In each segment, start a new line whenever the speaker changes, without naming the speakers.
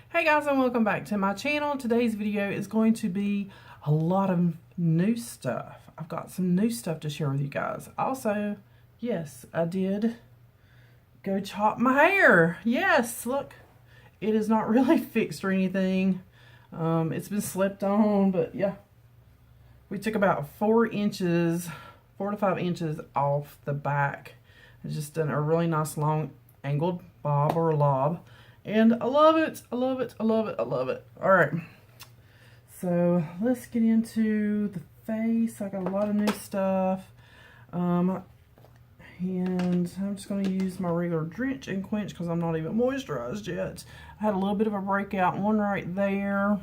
Hey guys, and welcome back to my channel. Today's video is going to be a lot of new stuff. I've got some new stuff to share with you guys. Also, yes, I did go chop my hair. Yes, look, it is not really fixed or anything. It's been slept on, but yeah, we took about 4 to 5 inches off the back. It's just done a really nice long angled bob or lob. And I love it. I love it. I love it. I love it. All right. So let's get into the face. I got a lot of new stuff. And I'm just going to use my regular Drench and Quench because I'm not even moisturized yet. I had a little bit of a breakout, one right there.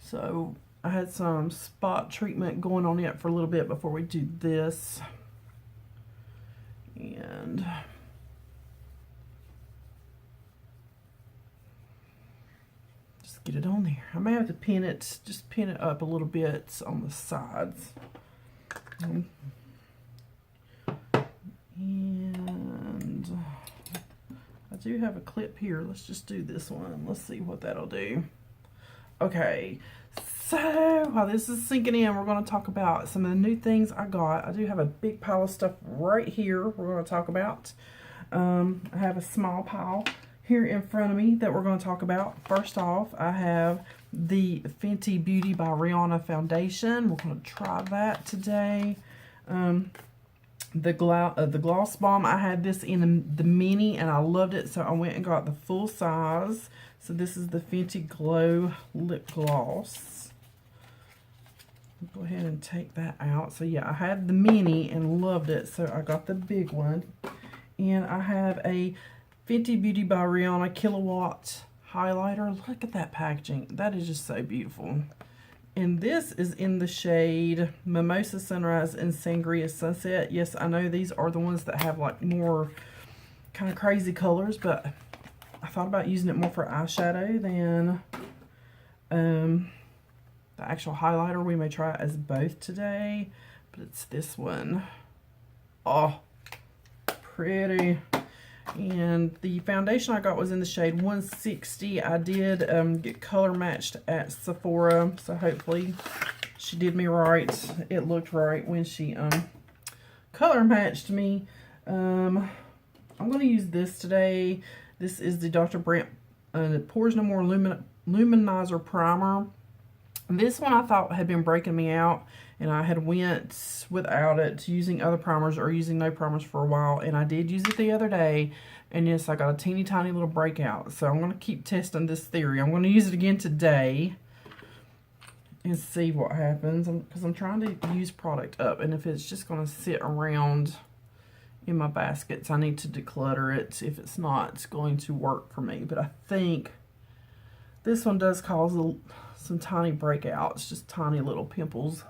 So I had some spot treatment going on it for a little bit before we do this. And get it on there. I may have to pin it, just pin it up a little bit on the sides. And I do have a clip here. Let's just do this one. Let's see what that'll do. Okay, so while this is sinking in, we're going to talk about some of the new things I got. I do have a big pile of stuff right here we're going to talk about. I have a small pile here in front of me that we're going to talk about. First off, I have the Fenty Beauty by Rihanna foundation. We're going to try that today. The gloss bomb, I had this in the mini and I loved it, so I went and got the full size. So this is the Fenty Glow lip gloss. Go ahead and take that out. So yeah, I had the mini and loved it, so I got the big one. And I have a Fenty Beauty by Rihanna Kilowatt highlighter. Look at that packaging. That is just so beautiful. And this is in the shade Mimosa Sunrise and Sangria Sunset. Yes, I know these are the ones that have like more kind of crazy colors, but I thought about using it more for eyeshadow than the actual highlighter. We may try it as both today, but it's this one. Oh, pretty. And the foundation I got was in the shade 160. I did get color matched at Sephora, so hopefully she did me right. It looked right when she color matched me. I'm going to use this today. This is the Dr. Brandt Pores No More Luminizer Primer. This one I thought had been breaking me out, and I had went without it, using other primers or using no primers for a while, and I did use it the other day, and yes, I got a teeny tiny little breakout. So I'm going to keep testing this theory. I'm going to use it again today and see what happens, because I'm trying to use product up, and if it's just going to sit around in my baskets, I need to declutter it. If it's not, it's going to work for me. But I think this one does cause some tiny breakouts, just tiny little pimples.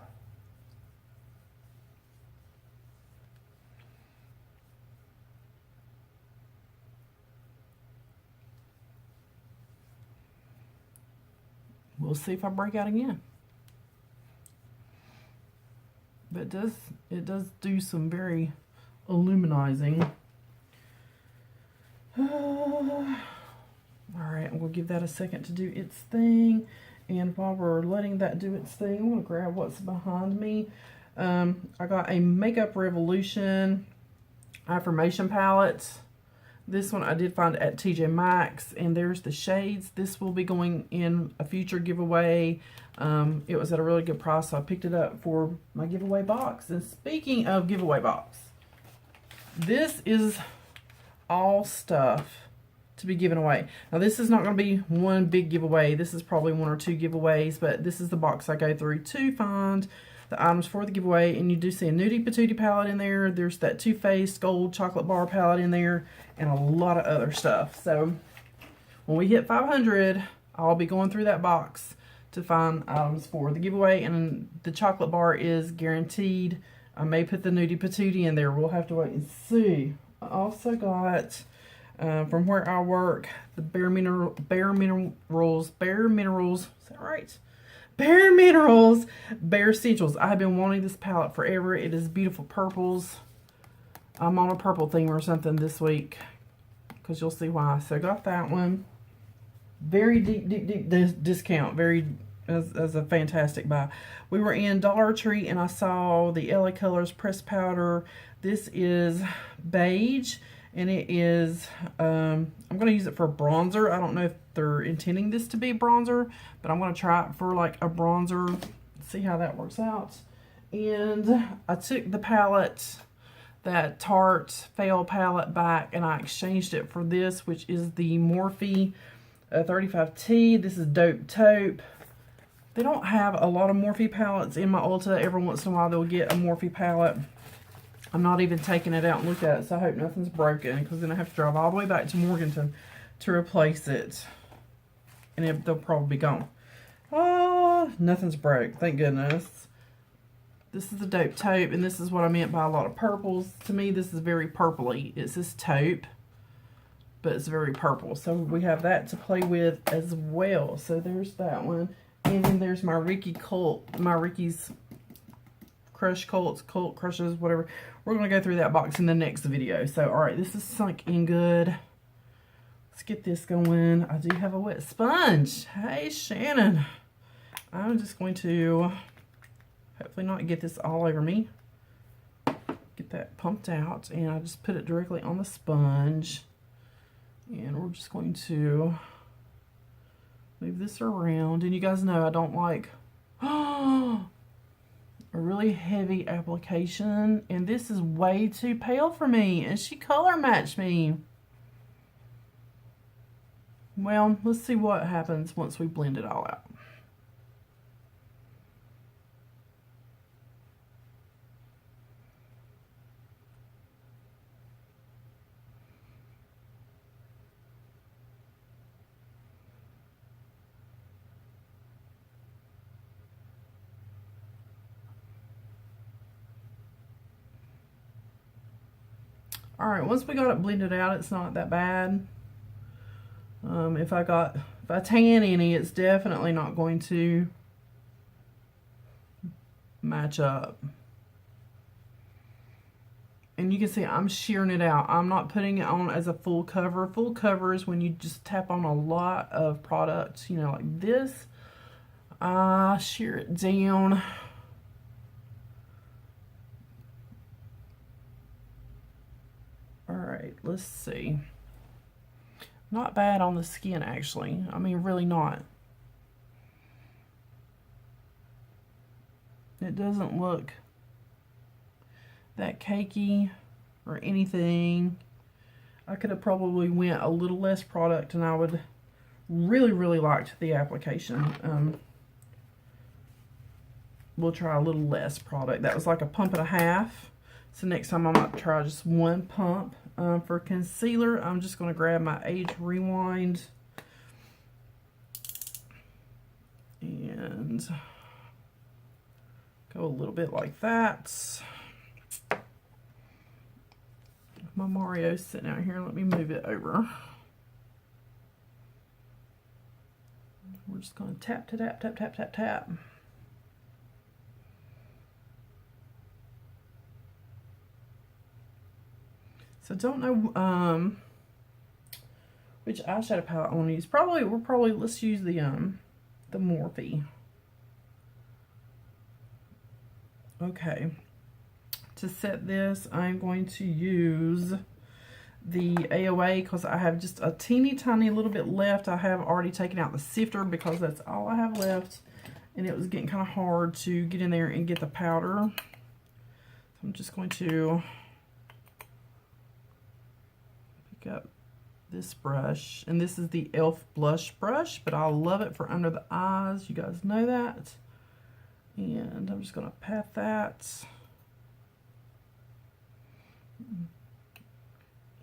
We'll see if I break out again. But it does do some very illuminizing. Alright, we'll give that a second to do its thing. And while we're letting that do its thing, I'm going to grab what's behind me. I got a Makeup Revolution affirmation palette. This one I did find at TJ Maxx, and there's the shades. This will be going in a future giveaway. It was at a really good price, so I picked it up for my giveaway box. And speaking of giveaway box, this is all stuff to be given away. Now this is not going to be one big giveaway. This is probably 1 or 2 giveaways, but this is the box I go through to find the items for the giveaway. And you do see a Nudie Patootie palette in there. There's that Too Faced Gold Chocolate Bar palette in there, and a lot of other stuff. So when we hit 500, I'll be going through that box to find items for the giveaway, and the chocolate bar is guaranteed. I may put the Nudie Patootie in there. We'll have to wait and see. I also got from where I work, the Bare Minerals, is that right? Bare Minerals, Bare Essentials. I have been wanting this palette forever. It is beautiful purples. I'm on a purple theme or something this week, because you'll see why. So I got that one. Very deep discount. Very, as a fantastic buy. We were in Dollar Tree and I saw the LA Colors pressed powder. This is beige and it is, I'm going to use it for a bronzer. I don't know if they're intending this to be a bronzer, but I'm going to try it for like a bronzer. See how that works out. And I took the palette, that Tarte Fail palette, back and I exchanged it for this, which is the Morphe 35T. This is Dope Taupe. They don't have a lot of Morphe palettes in my Ulta. Every once in a while they'll get a Morphe palette. I'm not even taking it out and look at it, so I hope nothing's broken, because then I have to drive all the way back to Morganton to replace it. And they'll probably be gone. Oh, nothing's broke, thank goodness. This is the Dope Taupe, and this is what I meant by a lot of purples. To me, this is very purpley. It says taupe, but it's very purple. So we have that to play with as well. So there's that one. And then there's my Ricky's Crush Cult Crushes, whatever. We're going to go through that box in the next video. So, alright, this is sunk in good. Let's get this going. I do have a wet sponge. Hey, Shannon. I'm just going to hopefully not get this all over me. Get that pumped out. And I just put it directly on the sponge. And we're just going to move this around. And you guys know I don't like a really heavy application. And this is way too pale for me. And she color matched me. Well, let's see what happens once we blend it all out. Alright, once we got it blended out, it's not that bad. If I tan any, it's definitely not going to match up. And you can see I'm shearing it out. I'm not putting it on as a full cover. Full cover is when you just tap on a lot of products, you know, like this. I shear it down. Alright, let's see. Not bad on the skin, actually. I mean, really not. It doesn't look that cakey or anything. I could have probably went a little less product and I would really liked the application. We'll try a little less product. That was like a pump and a half. So next time I might try just one pump. For concealer, I'm just going to grab my Age Rewind and go a little bit like that. My Mario's sitting out here. Let me move it over. We're just going to tap, tap, tap, tap, tap, tap. So don't know which eyeshadow palette I want to use. Let's use the Morphe. Okay. To set this, I'm going to use the AOA because I have just a teeny tiny little bit left. I have already taken out the sifter because that's all I have left. And it was getting kind of hard to get in there and get the powder. So I'm just going to up this brush, and this is the e.l.f. blush brush, but I love it for under the eyes. You guys know that. And I'm just going to pat that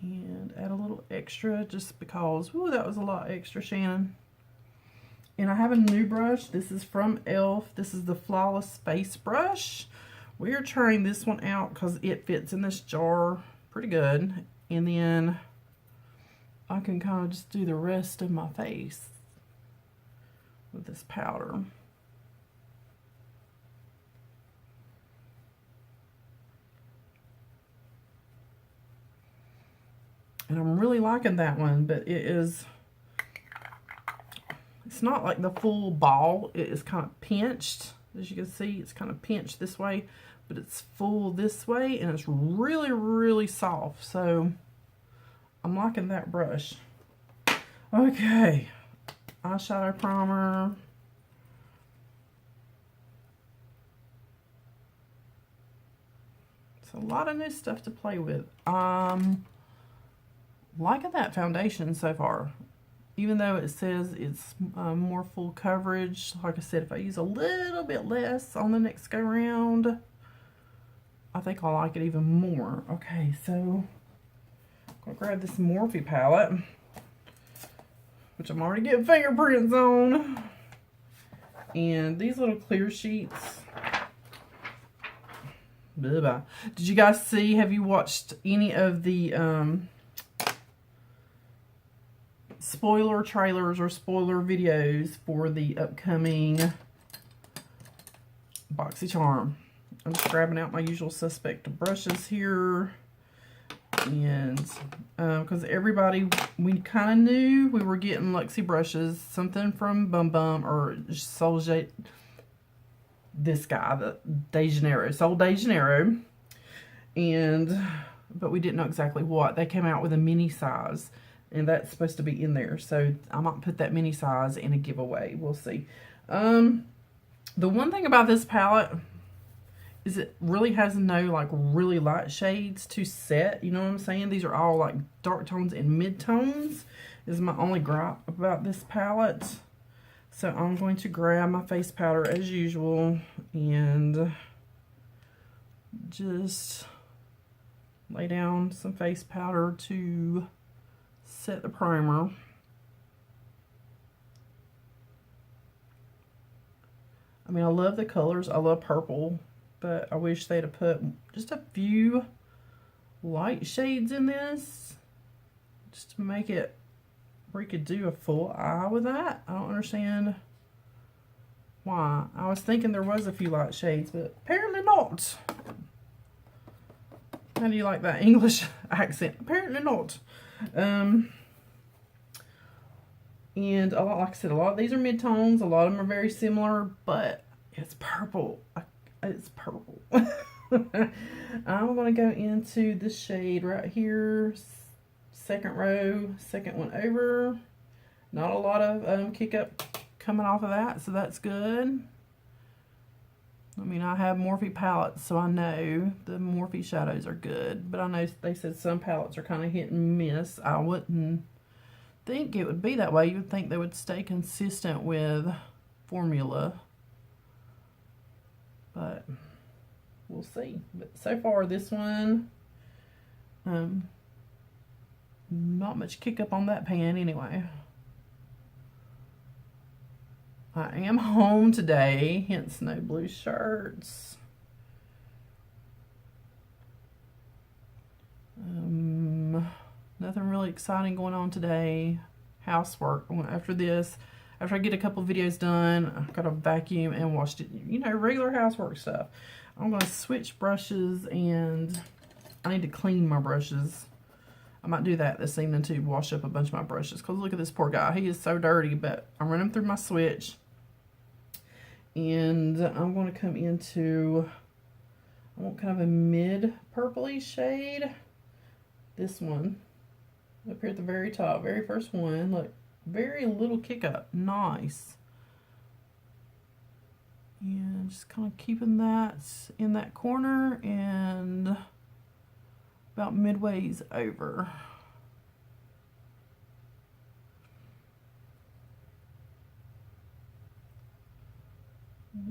and add a little extra just because, ooh, that was a lot extra, Shannon. And I have a new brush. This is from e.l.f. This is the Flawless Face Brush. We are trying this one out because it fits in this jar pretty good. And then I can kind of just do the rest of my face with this powder. And I'm really liking that one, but it is It's not like the full ball. It is kind of pinched. As you can see, it's kind of pinched this way, but it's full this way, and it's really, really soft. So I'm liking that brush. Okay, eyeshadow primer. It's a lot of new stuff to play with. Liking that foundation so far. Even though it says it's more full coverage, like I said, if I use a little bit less on the next go round, I think I'll like it even more. Okay, so I'm gonna grab this Morphe palette, which I'm already getting fingerprints on. And these little clear sheets. Bye-bye. Did you guys see, have you watched any of the spoiler trailers or spoiler videos for the upcoming BoxyCharm? I'm just grabbing out my usual suspect brushes here. And because everybody, we kind of knew we were getting Luxie brushes, something from Bum Bum or Solje, this guy, the De Janeiro, Sol De Janeiro, but we didn't know exactly what. They came out with a mini size, and that's supposed to be in there, so I might put that mini size in a giveaway. We'll see. The one thing about this palette is it really has no like really light shades to set. You know what I'm saying? These are all like dark tones and mid-tones is my only gripe about this palette. So I'm going to grab my face powder as usual and just lay down some face powder to set the primer. I mean, I love the colors. I love purple, but I wish they'd have put just a few light shades in this just to make it where you could do a full eye with that. I don't understand why. I was thinking there was a few light shades, but apparently not. How do you like that English accent? Apparently not. And a lot, like I said, a lot of these are mid-tones. A lot of them are very similar, but it's purple. It's purple. I'm going to go into the shade right here. Second row, second one over. Not a lot of kick up coming off of that, so that's good. I mean, I have Morphe palettes, so I know the Morphe shadows are good, but I know they said some palettes are kind of hit and miss. I wouldn't think it would be that way. You would think they would stay consistent with formula, but we'll see. But so far, this one, not much kick up on that pan anyway. I am home today, hence no blue shirts. Nothing really exciting going on today. Housework. After this, after I get a couple videos done, I've got to vacuum and wash it. You know, regular housework stuff. I'm going to switch brushes, and I need to clean my brushes. I might do that this evening too, wash up a bunch of my brushes. Because look at this poor guy. He is so dirty, but I'm running through my switch. And I'm going to come into, I want kind of a mid purpley shade. This one. Up here at the very top, very first one. Look, very little kick up. Nice. And just kind of keeping that in that corner and about midways over.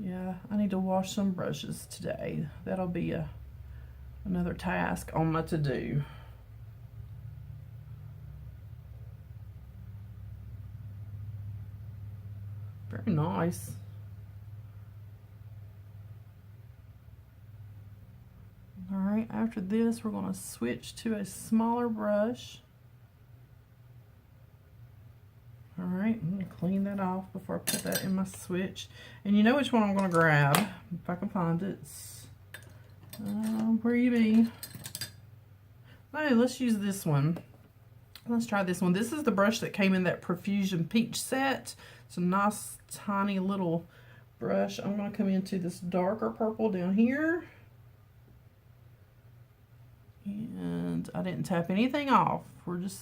Yeah, I need to wash some brushes today. That'll be another task on my to-do. Very nice. Alright, after this we're going to switch to a smaller brush. Alright, I'm going to clean that off before I put that in my switch. And you know which one I'm going to grab, if I can find it. Where you be? No, let's use this one. Let's try this one. This is the brush that came in that Profusion Peach set. It's a nice, tiny little brush. I'm going to come into this darker purple down here. And I didn't tap anything off. We're just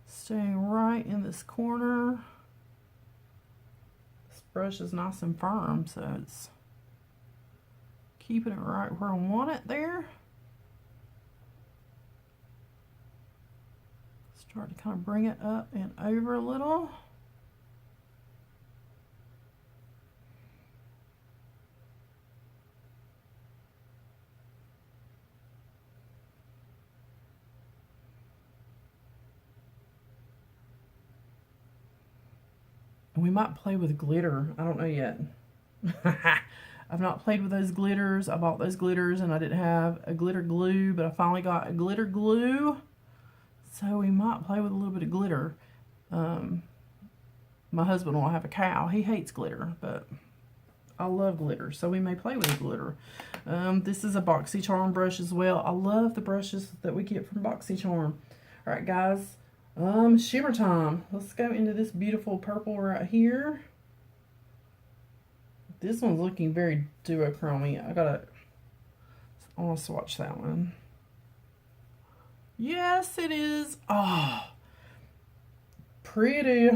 staying right in this corner. This brush is nice and firm, so it's keeping it right where I want it there. Start to kind of bring it up and over a little. We might play with glitter. I don't know yet. I've not played with those glitters. I bought those glitters and I didn't have a glitter glue, but I finally got a glitter glue. So we might play with a little bit of glitter. My husband will have a cow. He hates glitter, but I love glitter, so we may play with the glitter. This is a BoxyCharm brush as well. I love the brushes that we get from BoxyCharm. All right, guys. Shimmer time. Let's go into this beautiful purple right here. This one's looking very duochromy. I want to swatch that one. Yes, it is. Oh, pretty.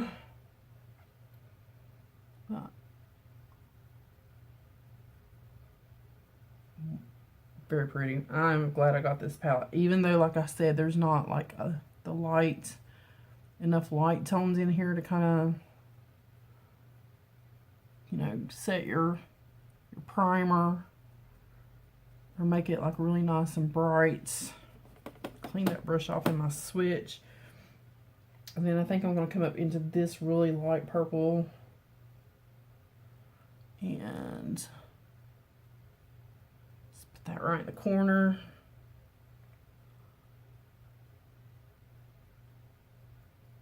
Very pretty. I'm glad I got this palette. Even though, like I said, there's not like enough light tones in here to kind of, you know, set your primer or make it like really nice and bright. Clean that brush off in my switch. And then I think I'm going to come up into this really light purple. And just put that right in the corner.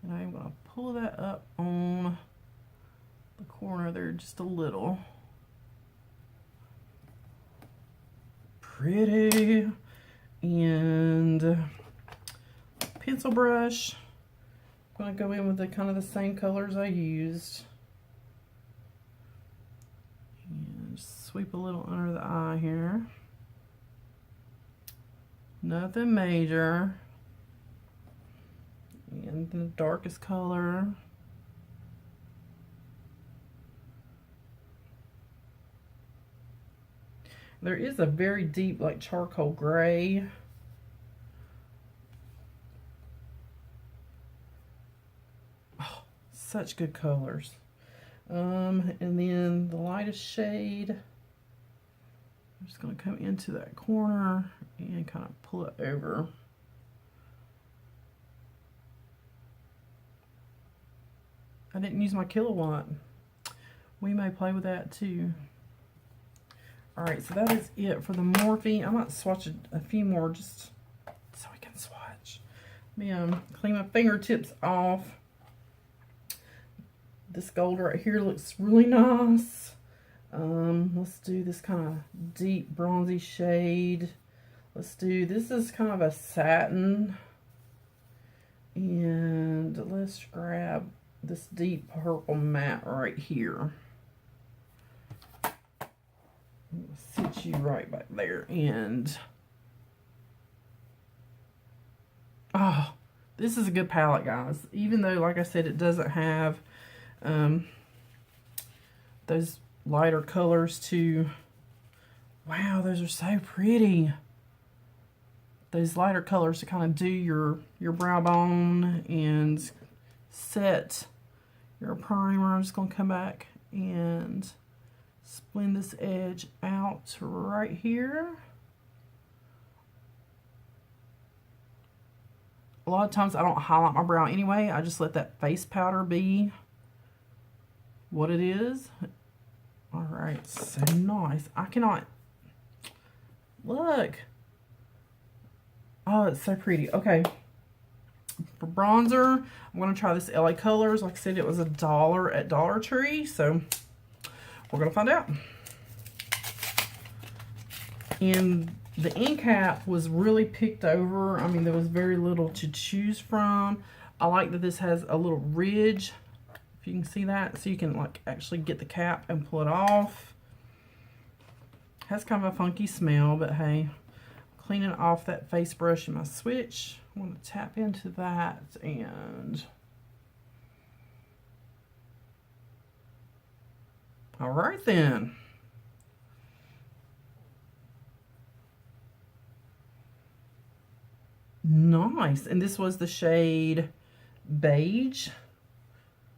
And I'm going to pull that up on the corner there just a little. Pretty. And pencil brush. I'm going to go in with the kind of the same colors I used. And just sweep a little under the eye here. Nothing major. And the darkest color. There is a very deep, like, charcoal gray. Oh, such good colors. And then the lightest shade. I'm just going to come into that corner and kind of pull it over. I didn't use my kilowatt. We may play with that too. Alright, so that is it for the Morphe. I might swatch a few more just so we can swatch. Let me clean my fingertips off. This gold right here looks really nice. Let's do this kind of deep bronzy shade. This is kind of a satin. And let's grab this deep purple matte right here. Sit you right back there. And oh, this is a good palette, guys. Even though, like I said, it doesn't have those lighter colors to, wow, those are so pretty. Those lighter colors to kind of do your brow bone and set your primer. I'm just going to come back and blend this edge out right here. A lot of times I don't highlight my brow anyway. I just let that face powder be what it is. Alright, so nice. I cannot look. Oh, it's so pretty. Okay. For bronzer, I'm going to try this LA Colors. Like I said, it was $1 at Dollar Tree, so we're going to find out. And The end cap was really picked over. I mean, there was very little to choose from. I like that this has a little ridge, if you can see that, so you can like actually get the cap and pull it off. Has kind of a funky smell, but hey, cleaning off that face brush in my switch. I'm going to tap into that and all right then. Nice. And this was the shade Beige.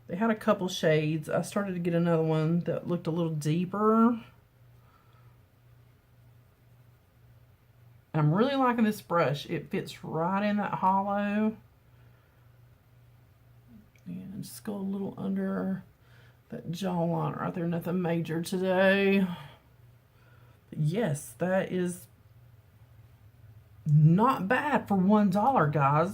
They had a couple shades. I started to get another one that looked a little deeper. I'm really liking this brush. It fits right in that hollow. And just go a little under that jawline right there. Nothing major today. But yes, that is not bad for $1, guys.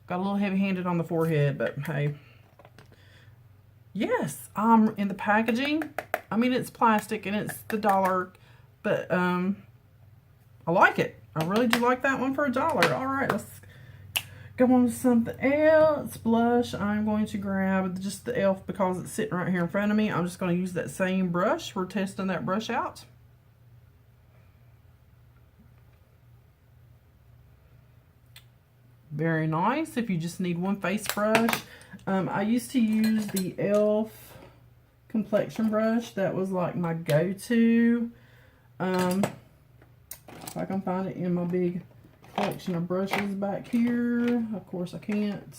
Got a little heavy-handed on the forehead, but hey. Yes, in the packaging. I mean, it's plastic and it's the $1, but I like it. I really do like that one for $1. All right, let's go on to something else. Blush. I'm going to grab just the e.l.f. because it's sitting right here in front of me. I'm just going to use that same brush. We're testing that brush out. Very nice. If you just need one face brush. I used to use the e.l.f. complexion brush. That was like my go-to. If I can find it in my big collection of brushes back here. Of course I can't.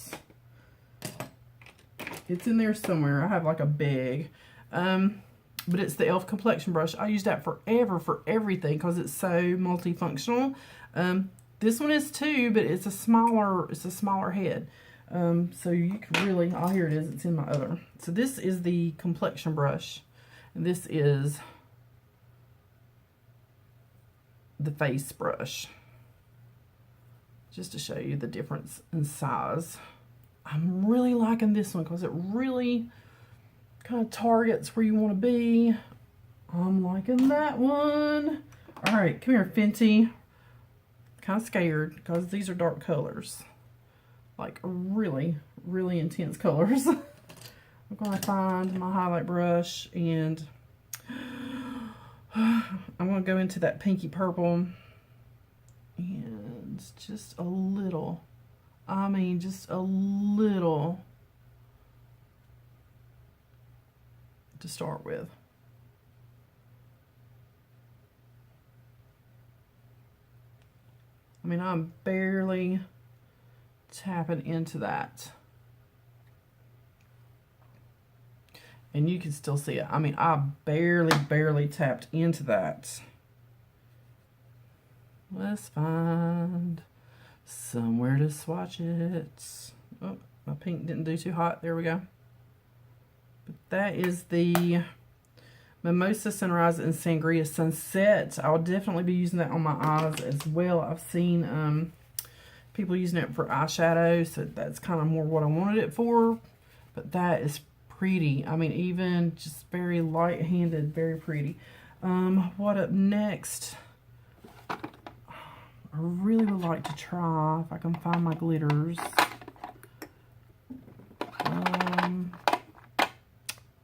It's in there somewhere. I have like a bag. But it's the e.l.f. complexion brush. I use that forever for everything because it's so multifunctional. This one is too, but it's a smaller head. So you can really, oh, here it is. It's in my other. So this is the complexion brush. And this is the face brush. Just to show you the difference in size. I'm really liking this one because it really kind of targets where you want to be. I'm liking that one. All right, come here, Fenty. Kind of scared because these are dark colors. Like really, really intense colors. I'm going to find my highlight brush and I'm going to go into that pinky purple and just a little, I mean just a little to start with. I mean, I'm barely tapping into that. And you can still see it. I mean, I barely tapped into that. Let's find somewhere to swatch it. Oh, my pink didn't do too hot. There we go. But that is the Mimosa Sunrise and Sangria Sunset. I'll definitely be using that on my eyes as well. I've seen people using it for eyeshadow, so that's kind of more what I wanted it for. But that is pretty. I mean, even just very light-handed, very pretty. What up next? I really would like to try if I can find my glitters.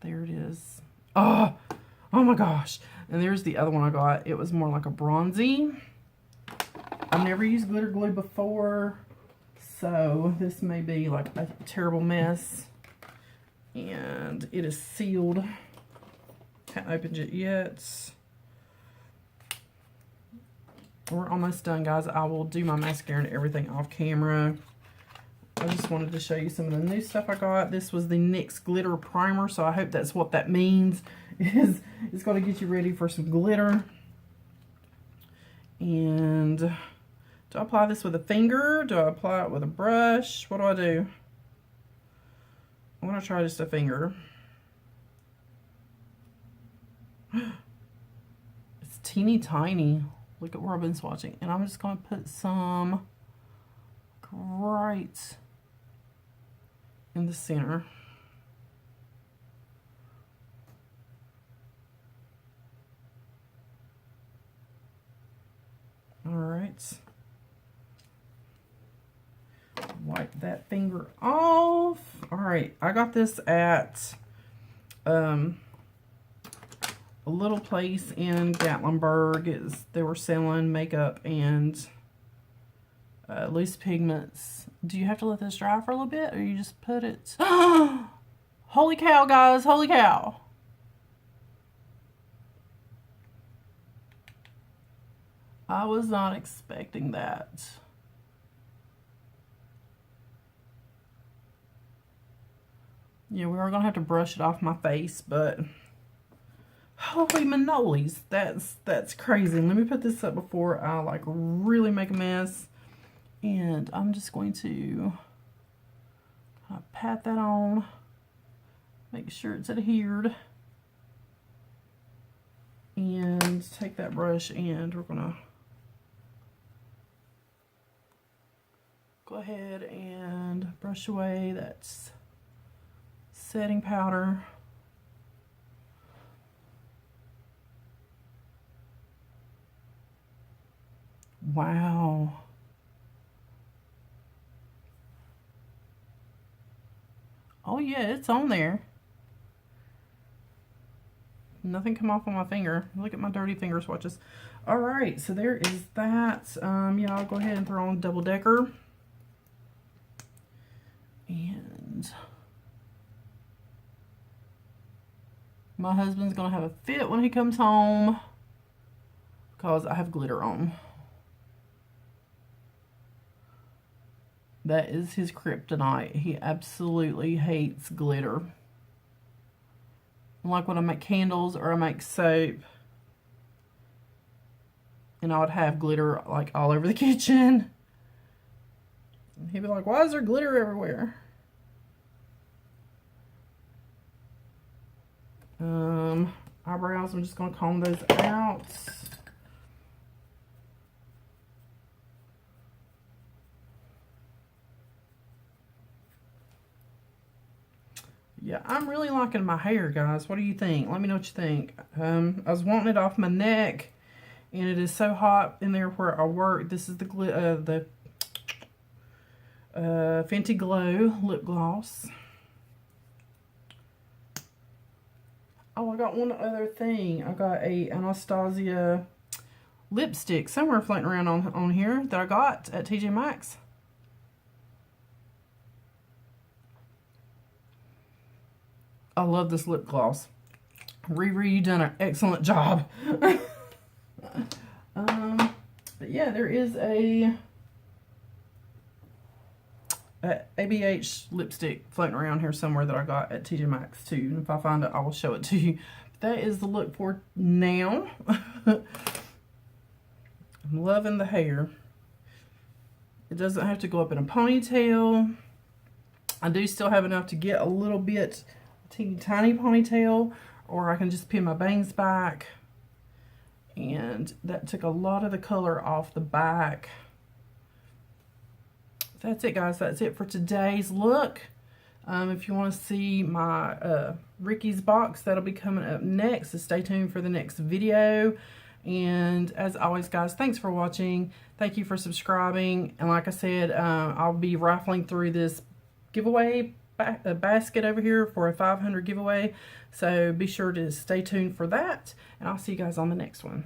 There it is. Oh my gosh. And there's the other one I got. It was more like a bronzy. I've never used glitter glue before, so this may be like a terrible mess. And it is sealed. Haven't opened it yet. We're almost done, guys. I will do my mascara and everything off camera. I just wanted to show you some of the new stuff I got. This was the NYX Glitter Primer, so I hope that's what that means. Is it's going to get you ready for some glitter. And do I apply this with a finger? Do I apply it with a brush? What do I do? I'm going to try just a finger. It's teeny tiny. Look at where I've been swatching. And I'm just going to put some right in the center. All right. Wipe that finger off. All right, I got this at a little place in Gatlinburg. They were selling makeup and loose pigments. Do you have to let this dry for a little bit, or you just put it? Holy cow, guys! Holy cow! I was not expecting that. Yeah, we are gonna have to brush it off my face, but holy manolies, that's crazy. Let me put this up before I like really make a mess. And I'm just going to pat that on, make sure it's adhered, and take that brush and we're gonna go ahead and brush away that setting powder. Wow. Oh yeah, it's on there. Nothing come off on my finger. Look at my dirty finger swatches. All right, so there is that. Yeah, I'll go ahead and throw on double decker. And my husband's gonna have a fit when he comes home because I have glitter on. That is his kryptonite. He absolutely hates glitter. Like when I make candles or I make soap, and I would have glitter like all over the kitchen. He'd be like, why is there glitter everywhere? Eyebrows, I'm just going to comb those out. Yeah, I'm really liking my hair, guys. What do you think? Let me know what you think. I was wanting it off my neck, and it is so hot in there where I work. This is the Fenty Glow lip gloss. Oh, I got one other thing. I got a Anastasia lipstick somewhere floating around on here that I got at TJ Maxx. I love this lip gloss. Riri, you done an excellent job. But yeah, there is a ABH lipstick floating around here somewhere that I got at TJ Maxx too. And if I find it, I will show it to you. But that is the look for now. I'm loving the hair. It doesn't have to go up in a ponytail. I do still have enough to get a little bit teeny tiny ponytail, or I can just pin my bangs back. And that took a lot of the color off the back. That's it, guys. That's it for today's look. If you want to see my Ricky's box, that'll be coming up next, so stay tuned for the next video. And as always, guys, thanks for watching. Thank you for subscribing. And like I said, I'll be rifling through this giveaway basket over here for a 500 giveaway. So be sure to stay tuned for that. And I'll see you guys on the next one.